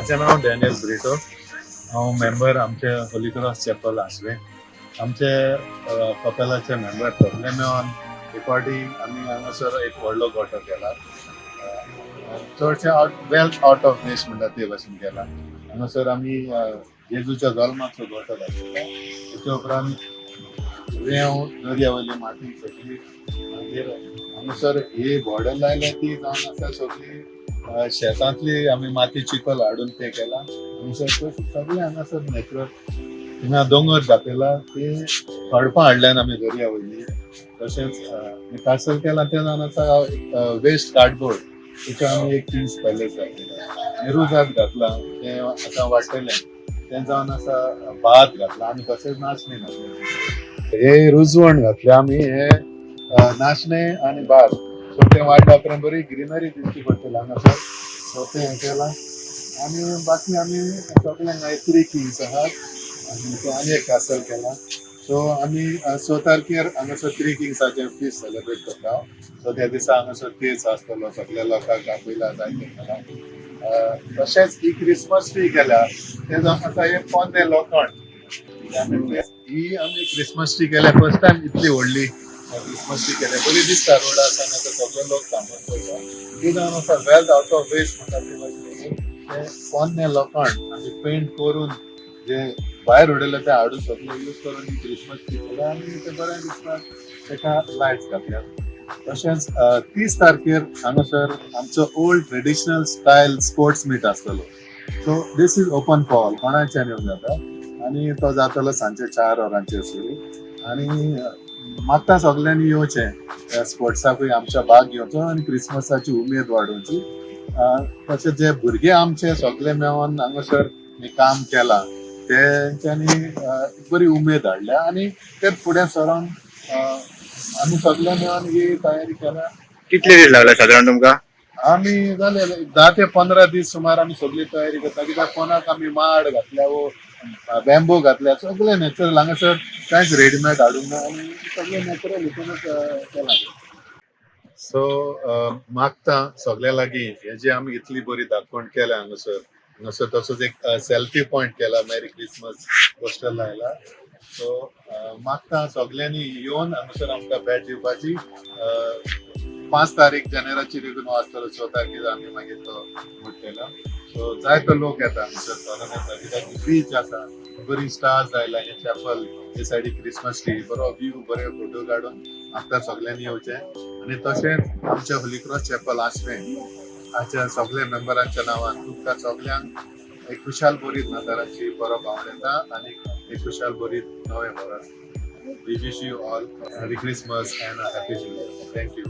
माझें नांव Daniel Brito. हांव member आमचे होली क्रॉस चॅपल आसले. आमचे कपेलाचे मेंबर सगळे मेळोन एक फावटी आमी हांगासर एक व्हडलो गोठो केला. चडशे आउट ऑफ वेस्ट म्हणटा ते भाशेन केला. हांगासर आमी जेजूच्या जल्माचो गोठो घातलेलो. तेच्या उपरांत रेंव दर्यावयली माती सगळी, मागीर हांगासर ही बॉर्डर लायल्या ती जावन आसा सगळी शेतांतली आमी माती चिखल हाडून ते केला. हांगासर सगळे हांगासर नॅचरल हिंगा दोंगर दाखयला ते खडपां हाडल्यान आमी दर्यावयली. तशेंच कासल केला ते जावन आसा वेस्ट कार्डबोर्ड, तेचे आमी एक किंग्स पॅलेस घातलेला. नेरुजात घातला ते आतां वाडटलें. तें जावन आसा भात घातला आमी, तशेंच नाचणी घातले. हे रुजवण घातले आमी, हे नाचणे आनी भात. सो तें वाडटा उपरांत बरी ग्रीनरी दिसची पडटली हांगासर. सो तें हें केलां आनी बाकी आमी सगळ्यांक 3 किंग्स आहात आनी एक कासल केला. सो आमी 6 तारखेर हांगासर 3 किंग्साचे फीस्ट सेलिब्रेट करता. सो त्या दिसा हांगासर केस आसतलो, सगळ्या लोकांक आपयला जायते केला. तशेंच ही क्रिसमस ट्री केल्या ते जावन आसा हे पोन्ने लोखंड. ही आमी क्रिसमस ट्री केल्या फर्स्ट टायम इतली व्हडली क्रिसमस ट्री केल्या. बरी दिसता रोडार सगळे लोक थांबून पळयता. ती जावन आसा वेल्थ आउट ऑफ वेस्ट म्हणटा ते भाशेन ते पोन्ने लोखंड आमी पेंट करून जे भायर उडयले ते हाडून सगळे यूज करून ही क्रिसमस ट्री केल्या आनी ते बरें दिसता. तेका लायट्स घातल्यात. तशेंच 30 तारखेर हांगासर आमचो old traditional style sports meet आसतलो. So this is open for all, कोणाच्यान येवंक जाता आनी तो जातलो सांजे 4 वरांचेर सुरू. आनी मागता सगळ्यांनी येवचें स्पोर्ट्साकूय आमच्या भाग घेवचो आनी क्रिसमसाची उमेद वाडोवची. तशेंच जे भुरगे आमचे सगळे मेळोन हांगासर काम केलां तेंच्यांनी बरी उमेद हाडल्या आनी तेच फुडें सरोन आमी सगळे मेळोन ही तयारी केल्या. कितले दीस लागले साधारण तुमकां? आमी जाले 10 ते 15 दीस सुमार आमी सगळी तयारी करता. कित्याक कोणाक आमी माड घातल्या वो बॅम्बो घातल्या, सगळे नॅचरल. हांगासर कांयच रेडीमेड हाडूंक ना आनी सगळे नॅचरल हितूनच केला. सो मागता सगळ्या लागीं हे जे आमी इतली बरी दाखोवण केल्या हांगासर तसोच एक सेल्फी पॉयंट केला, मेरी क्रिसमस पोस्टर लायला. सो मागता सगळ्यांनी येवन हांगासर आमकां भेट दिवपाची. 5 तारीख जानेराची रिगून आसतलो. 6 तारखेर आमी मागीर तो म्हटलेलो. सो जायतो लोक येता हांगासर सगळ्यांक येता. कित्याक बीच आसा, बरी स्टार्स आयला, हे चॅपल, हे सायडीक क्रिसमस ट्री, बरो व्यू, बरे फोटो काडून आमकां सगळ्यांनी येवचें. आनी तशेंच आमच्या होली क्रॉस चॅपल आसलें हाच्या सगळ्या मेंबरांच्या नांवान तुमकां सगळ्यांक एक खुशाल बरी नाताळाची बरो भावनेता आनी एक खुशाल बरी नवें वर्स. We wish you all Merry Christmas and a Happy New Year. Thank you.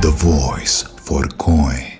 The voice for Coin.